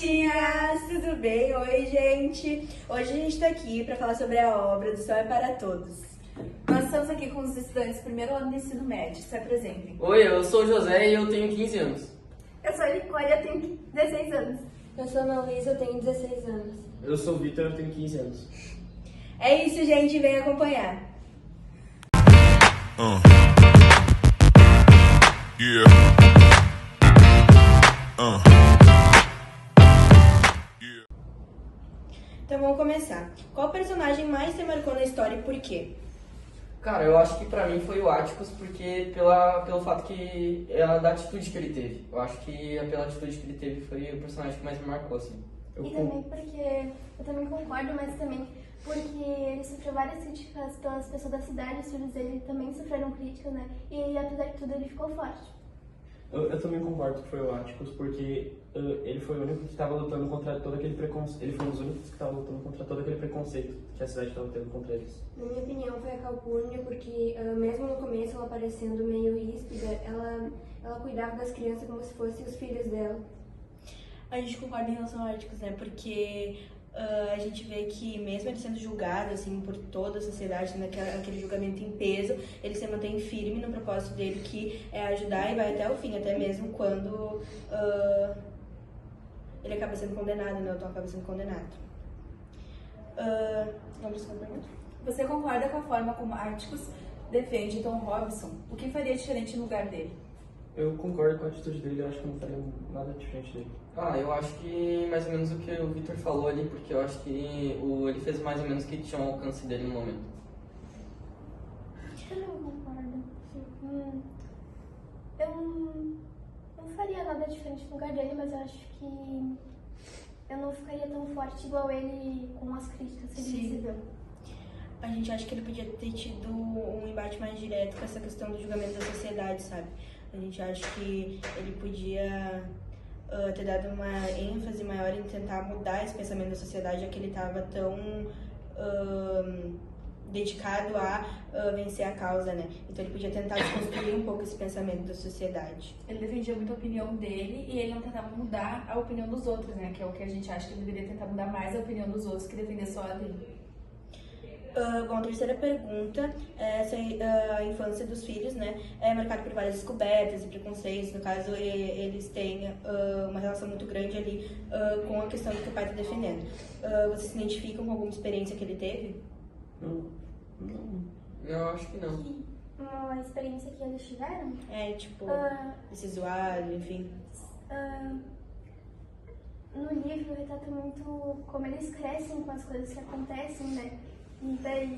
gatinhas! Tudo bem? Oi, gente! Hoje a gente tá aqui pra falar sobre a obra Do Sol é para Todos. Nós estamos aqui com os estudantes do primeiro ano do ensino médio. Se apresentem. Oi, eu sou o José e eu tenho 15 anos. Eu sou a Nicole e eu tenho 16 anos. Eu sou a Ana Luísa, eu tenho 16 anos. Eu sou o Vitor, eu tenho 15 anos. É isso, gente, vem acompanhar. Então vamos começar. Qual personagem mais te marcou na história e por quê? Cara, eu acho que pra mim foi o Atticus, porque pelo fato que da atitude que ele teve. Eu acho que pela atitude que ele teve foi o personagem que mais me marcou, assim. Também porque eu também concordo, mas também porque ele sofreu várias críticas pelas pessoas da cidade, os filhos dele também sofreram críticas, né? E apesar de tudo ele ficou forte. Eu também concordo que foi o Atticus, porque ele foi o único que estava lutando contra todo aquele preconceito. Ele foi um dos únicos que estava lutando contra todo aquele preconceito que a cidade estava tendo contra eles. Na minha opinião foi a Calpurnia, porque mesmo no começo ela parecendo meio ríspida, ela cuidava das crianças como se fossem os filhos dela. A gente concorda em relação ao Atticus, né? Porque a gente vê que mesmo ele sendo julgado assim por toda a sociedade, naquele julgamento em peso, ele se mantém firme no propósito dele, que é ajudar, e vai até o fim, até mesmo quando ele acaba sendo condenado, né? O Tom acaba sendo condenado. Vamos para a pergunta. Você concorda com a forma como Atticus defende Tom Robinson? O que faria diferente no lugar dele? Eu concordo com a atitude dele, eu acho que eu não faria nada diferente dele. Eu acho que mais ou menos o que o Vitor falou ali, porque eu acho que ele fez mais ou menos o que tinha ao alcance dele no momento. Eu não concordo. Eu não faria nada diferente no lugar dele, mas eu acho que eu não ficaria tão forte igual ele com as críticas que ele recebeu. A gente acha que ele podia ter tido um embate mais direto com essa questão do julgamento da sociedade, sabe? A gente acha que ele podia ter dado uma ênfase maior em tentar mudar esse pensamento da sociedade, já que ele estava tão dedicado a vencer a causa, né? Então ele podia tentar desconstruir um pouco esse pensamento da sociedade. Ele defendia muito a opinião dele e ele não tentava mudar a opinião dos outros, né? Que é o que a gente acha que ele deveria tentar mudar mais a opinião dos outros que defender só a dele. Bom, a terceira pergunta é a infância dos filhos, né? É marcada por várias descobertas e preconceitos. No caso, eles têm uma relação muito grande ali com a questão que o pai está defendendo. Vocês se identificam com alguma experiência que ele teve? Não. Eu acho que não. Uma experiência que eles tiveram? Esse zoado, enfim. No livro retrata muito como eles crescem com as coisas que acontecem, né? E daí,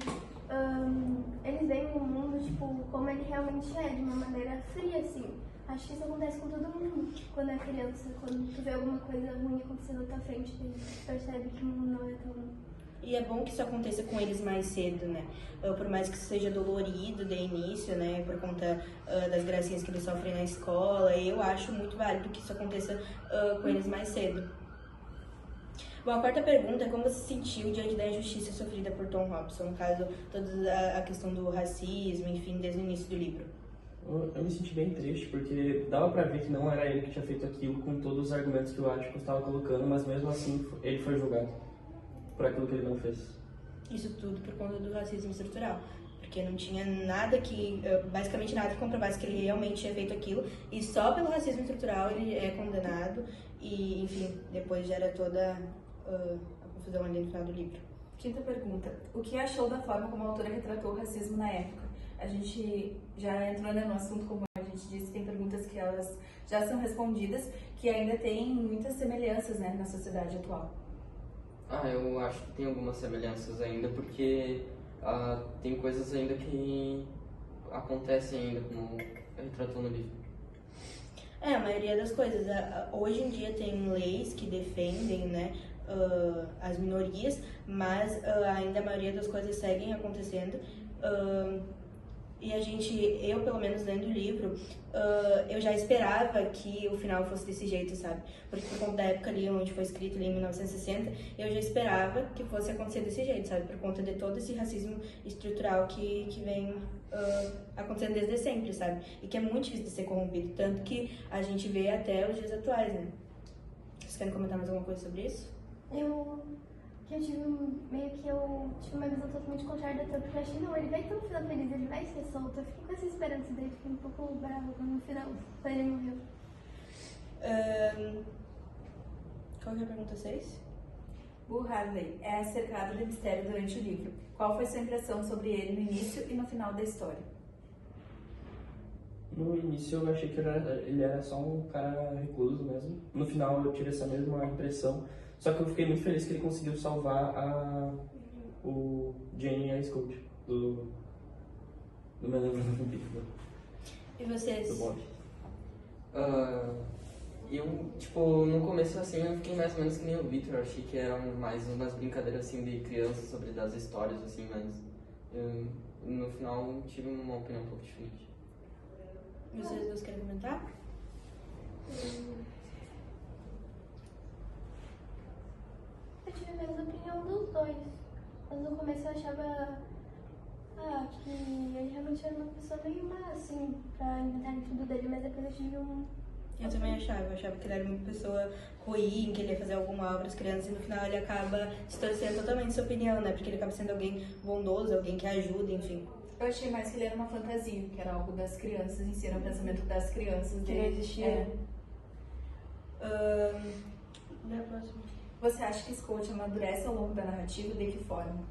eles veem o mundo, tipo, como ele realmente é, de uma maneira fria, assim. Acho que isso acontece com todo mundo quando é criança. Quando tu vê alguma coisa ruim acontecendo na tua frente, tu percebe que o mundo não é tão... E é bom que isso aconteça com eles mais cedo, né? Por mais que isso seja dolorido de início, né? Por conta das gracinhas que eles sofrem na escola, eu acho muito válido que isso aconteça com eles mais cedo. Bom, a quarta pergunta é como você se sentiu diante da injustiça sofrida por Tom Robinson, no caso, toda a questão do racismo, enfim, desde o início do livro. Eu me senti bem triste, porque dava pra ver que não era ele que tinha feito aquilo com todos os argumentos que o Atticus estava colocando, mas mesmo assim ele foi julgado por aquilo que ele não fez. Isso tudo por conta do racismo estrutural, porque não tinha nada basicamente nada que comprovasse que ele realmente tinha feito aquilo, e só pelo racismo estrutural ele é condenado, e enfim, depois gera toda a confusão ali no final do livro. Quinta pergunta. O que achou da forma como a autora retratou o racismo na época? A gente já entrou no assunto, como a gente disse, tem perguntas que elas já são respondidas, que ainda tem muitas semelhanças, né, na sociedade atual. Eu acho que tem algumas semelhanças ainda, porque tem coisas ainda que acontecem ainda, como retratou no livro. A maioria das coisas. Hoje em dia tem leis que defendem, né, as minorias, mas ainda a maioria das coisas seguem acontecendo. E eu pelo menos lendo o livro, eu já esperava que o final fosse desse jeito, sabe? Porque por conta da época ali, onde foi escrito ali em 1960, eu já esperava que fosse acontecer desse jeito, sabe? Por conta de todo esse racismo estrutural que vem acontecendo desde sempre, sabe? E que é muito difícil de ser corrompido, tanto que a gente vê até os dias atuais, né? Vocês querem comentar mais alguma coisa sobre isso? Eu tive uma visão totalmente contrária da tua, porque eu achei, não, ele vai ter um final feliz, ele vai ser solto. Eu fiquei com essa esperança dele, fiquei um pouco brava quando no final ele morreu. Qual que é a pergunta 6? Boo Radley é cercado de mistério durante o livro. Qual foi sua impressão sobre ele no início e no final da história? No início eu achei que ele era só um cara recluso mesmo. No final eu tive essa mesma impressão. Só que eu fiquei muito feliz que ele conseguiu salvar o Jane e a Scout do meu livro do vampiro. E vocês? Do Bob. Eu, tipo, no começo, assim, eu fiquei mais ou menos que nem o Victor. Eu achei que eram mais umas brincadeiras, assim, de crianças sobre das histórias, assim, mas no final tive uma opinião um pouco diferente. Vocês dois querem comentar? Eu tive a mesma opinião dos dois. Mas no começo eu achava que ele realmente era uma pessoa meio má, assim, pra inventar tudo dele, mas depois eu tive Eu também achava que ele era uma pessoa ruim, que ele ia fazer algum mal para as crianças, e no final ele acaba distorcendo totalmente sua opinião, né? Porque ele acaba sendo alguém bondoso, alguém que ajuda, enfim. Eu achei mais que ele era uma fantasia, que era algo das crianças, em si, era um pensamento das crianças. Que não existia. Vai a próxima. Você acha que Scout amadurece ao longo da narrativa? De que forma?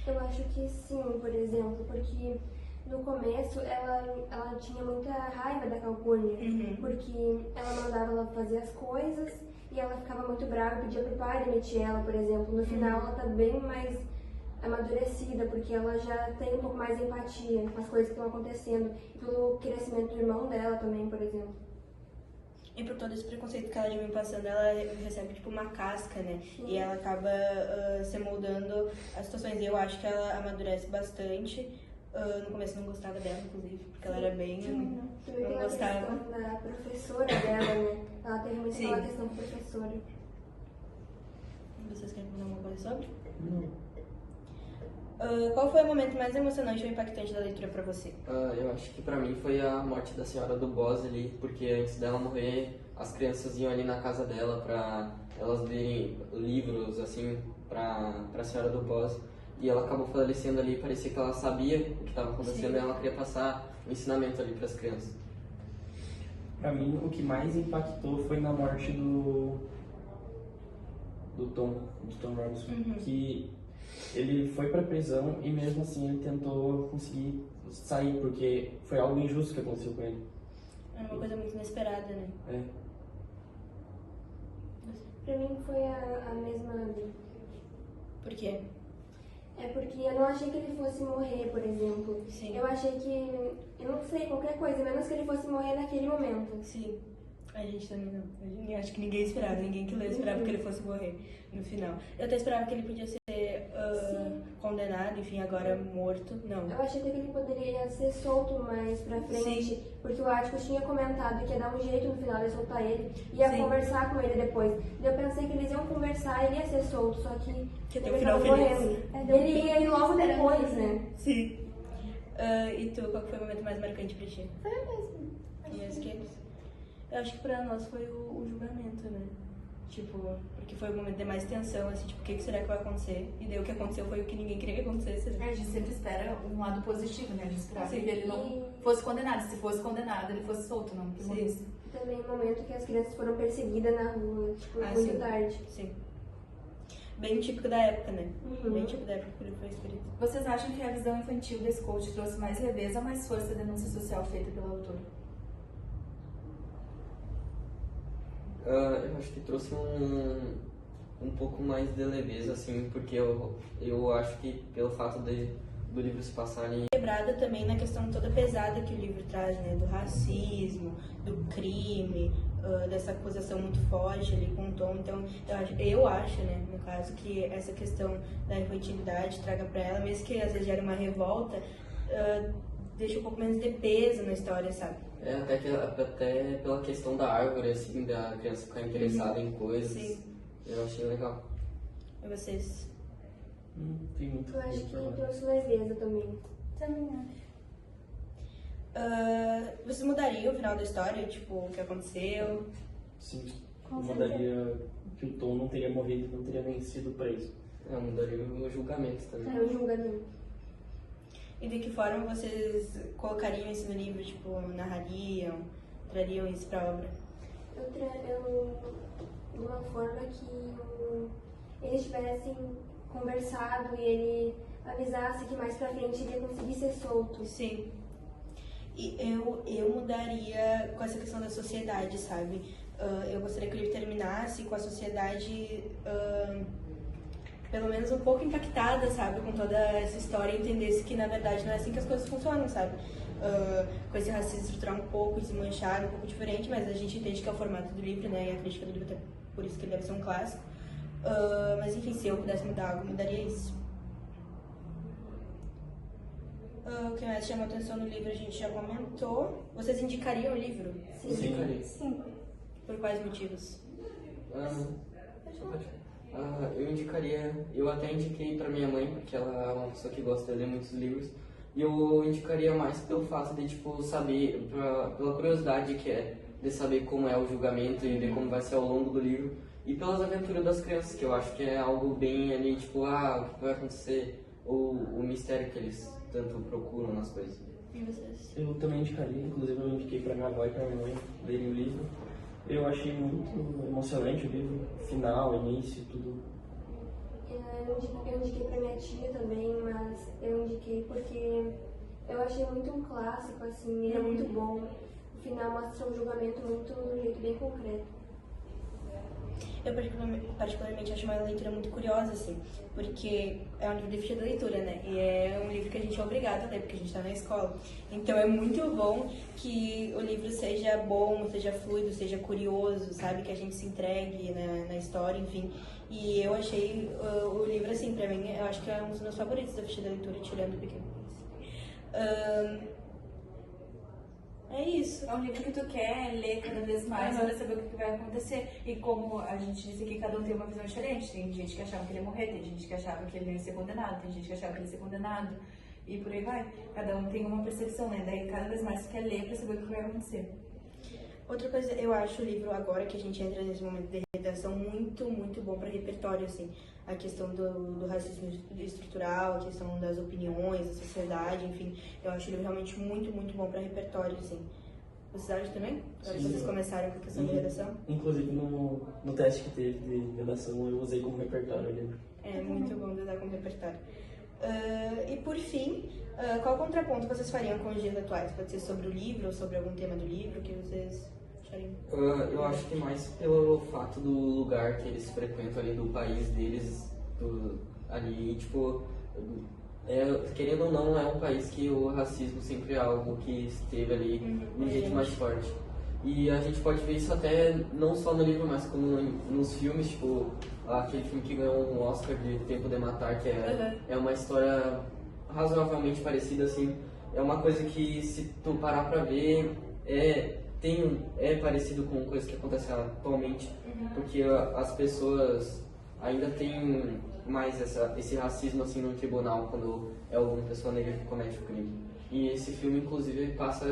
Eu acho que sim, por exemplo, porque no começo ela tinha muita raiva da Calpurnia, porque ela mandava ela fazer as coisas e ela ficava muito brava e pedia pro pai demitir ela, por exemplo. No final ela tá bem mais amadurecida, porque ela já tem um pouco mais de empatia com as coisas que estão acontecendo e pelo crescimento do irmão dela também, por exemplo. E por todo esse preconceito que ela já vem passando, ela recebe tipo uma casca, né? Sim. E ela acaba se moldando as situações. E eu acho que ela amadurece bastante. No começo eu não gostava dela, inclusive, porque ela era bem... Também não pela gostava. questão da professora dela, né? Ela teve muito Sim. aquela questão com a professora. Vocês querem falar alguma coisa sobre? Não. Qual foi o momento mais emocionante ou impactante da leitura pra você? Eu acho que pra mim foi a morte da senhora do Boss ali, porque antes dela morrer, as crianças iam ali na casa dela pra elas lerem livros, assim, pra senhora do Boss. E ela acabou falecendo ali, parecia que ela sabia o que estava acontecendo. Sim. E ela queria passar o ensinamento ali pras crianças. Pra mim, o que mais impactou foi na morte do Tom Robinson, que ele foi pra prisão e mesmo assim ele tentou conseguir sair, porque foi algo injusto que aconteceu com ele. É uma coisa muito inesperada, né? É. Pra mim foi a mesma... Por quê? É porque eu não achei que ele fosse morrer, por exemplo. Sim. Eu achei que... Eu não sei, qualquer coisa, menos que ele fosse morrer naquele momento. Sim. A gente também não. Acho que ninguém esperava, ninguém que leu esperava que ele fosse morrer no final. Eu até esperava que ele podia ser condenado, enfim, agora morto. Não. Eu achei até que ele poderia ser solto mais pra frente, Sim. porque o Atticus tinha comentado que ia dar um jeito no final de soltar ele, ia Sim. conversar com ele depois. E eu pensei que eles iam conversar e ele ia ser solto, só que tem ele um final acabou feliz. morrendo. Ele ia ir logo depois, né? Sim. E tu, qual que foi o momento mais marcante pra ti? Foi o mesmo. E as que? Eu acho que pra nós foi o julgamento, né? Tipo, porque foi o momento de mais tensão, assim, tipo, o que será que vai acontecer? E daí o que aconteceu foi o que ninguém queria que acontecesse, né? A gente sempre espera um lado positivo, né? A gente esperava Sim. que ele não fosse condenado. Se fosse condenado, ele fosse solto, não que morresse. Também o momento que as crianças foram perseguidas na rua, tipo, muito sim. tarde. Sim. Bem típico da época, né? Bem típico da época que ele foi escrito. Vocês acham que a visão infantil da Scout trouxe mais leveza ou mais força à denúncia social feita pela autora? Eu acho que trouxe um pouco mais de leveza, assim, porque eu acho que pelo fato do livro se passar em... Quebrada também na questão toda pesada que o livro traz, né? Do racismo, do crime, dessa acusação muito forte ali com o Tom. Então, eu acho, né, no caso, que essa questão da infantilidade traga pra ela, mesmo que às vezes gere uma revolta, deixa um pouco menos de peso na história, sabe? Até pela questão da árvore, assim, da criança ficar interessada em coisas. Sim. Eu achei legal. E vocês? Tem muito Eu acho que falar. trouxe leveza também. Também acho. Vocês mudariam o final da história, tipo, o que aconteceu? Sim, Com mudaria que o Tom não teria morrido, não teria nem sido preso. Eu mudaria o julgamento também. É o julgamento. E de que forma vocês colocariam isso no livro, tipo, narrariam, trariam isso pra obra? De uma forma que eles tivessem conversado e ele avisasse que mais pra frente ele ia conseguir ser solto. Sim. E eu mudaria com essa questão da sociedade, sabe? Eu gostaria que o livro terminasse com a sociedade pelo menos um pouco impactada, sabe? Com toda essa história e entendesse que na verdade não é assim que as coisas funcionam, sabe? Com esse racismo estrutural um pouco desmanchado, um pouco diferente, mas a gente entende que é o formato do livro, né? E a crítica do livro, até por isso que ele deve ser um clássico. Mas enfim, se eu pudesse mudar algo, mudaria isso. O que mais chamou atenção no livro a gente já comentou. Vocês indicariam o livro? Indicaria. Sim. Por quais motivos? Eu indicaria, eu até indiquei pra minha mãe, porque ela é uma pessoa que gosta de ler muitos livros, e eu indicaria mais pelo fato de, tipo, saber, pela curiosidade que é de saber como é o julgamento e ver como vai ser ao longo do livro, e pelas aventuras das crianças, que eu acho que é algo bem ali, tipo, o que vai acontecer, ou o mistério que eles tanto procuram nas coisas. E vocês? Eu também indicaria, inclusive eu indiquei pra minha avó e pra minha mãe lerem o livro. Eu achei muito emocionante o livro, final, início, tudo. Eu indiquei pra minha tia também, mas eu indiquei porque eu achei muito um clássico, assim, ele é muito bom. O final mostra um julgamento muito de um jeito bem concreto. Eu particularmente acho uma leitura muito curiosa, assim, porque é um livro de ficha de leitura, né? E é um livro que a gente é obrigado a ler, porque a gente está na escola. Então é muito bom que o livro seja bom, seja fluido, seja curioso, sabe? Que a gente se entregue na história, enfim. E eu achei o livro, assim, pra mim, eu acho que é um dos meus favoritos da ficha de leitura, tirando o Pequeno Príncipe. É isso. É um livro que tu quer ler cada vez mais para saber o que vai acontecer. E como a gente disse aqui, cada um tem uma visão diferente. Tem gente que achava que ele ia morrer, tem gente que achava que ele não ia ser condenado, tem gente que achava que ele ia ser condenado. E por aí vai. Cada um tem uma percepção, né? Daí cada vez mais tu quer ler para saber o que vai acontecer. Outra coisa, eu acho o livro, agora que a gente entra nesse momento de redação, muito, muito bom para repertório, assim. A questão do racismo estrutural, a questão das opiniões, da sociedade, enfim. Eu acho o livro realmente muito, muito bom para repertório, assim. Vocês acham também? Agora que vocês começaram com a questão de redação? Inclusive no teste que teve de redação eu usei como repertório o livro. É muito bom de usar como repertório. E por fim, qual contraponto vocês fariam com os dias atuais? Pode ser sobre o livro ou sobre algum tema do livro que vocês achariam? Eu acho que mais pelo fato do lugar que eles frequentam ali, do país deles, ali, tipo, querendo ou não, é um país que o racismo sempre é algo que esteve ali de um jeito mais forte. E a gente pode ver isso até não só no livro, mas como nos filmes, tipo, aquele filme que ganhou um Oscar de Tempo de Matar, que é uma história razoavelmente parecida, assim. É uma coisa que, se tu parar pra ver, é parecido com coisa que acontece atualmente, porque as pessoas ainda têm mais esse racismo assim no tribunal quando é alguma pessoa negra que comete o crime. E esse filme, inclusive, passa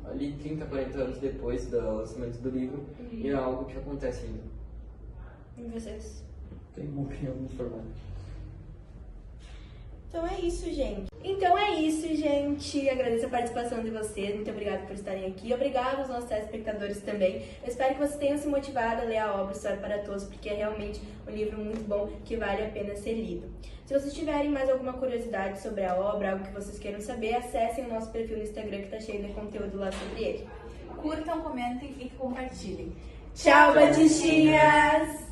ali 30, 40 anos depois do lançamento do livro, e é algo que acontece ainda. E vocês? Tenho uma opinião muito formada. Então é isso, gente. Agradeço a participação de vocês. Muito obrigada por estarem aqui. Obrigada aos nossos telespectadores também. Eu espero que vocês tenham se motivado a ler a obra História para Todos, porque é realmente um livro muito bom que vale a pena ser lido. Se vocês tiverem mais alguma curiosidade sobre a obra, algo que vocês queiram saber, acessem o nosso perfil no Instagram, que está cheio de conteúdo lá sobre ele. Curtam, comentem e compartilhem. Tchau, Batistinhas!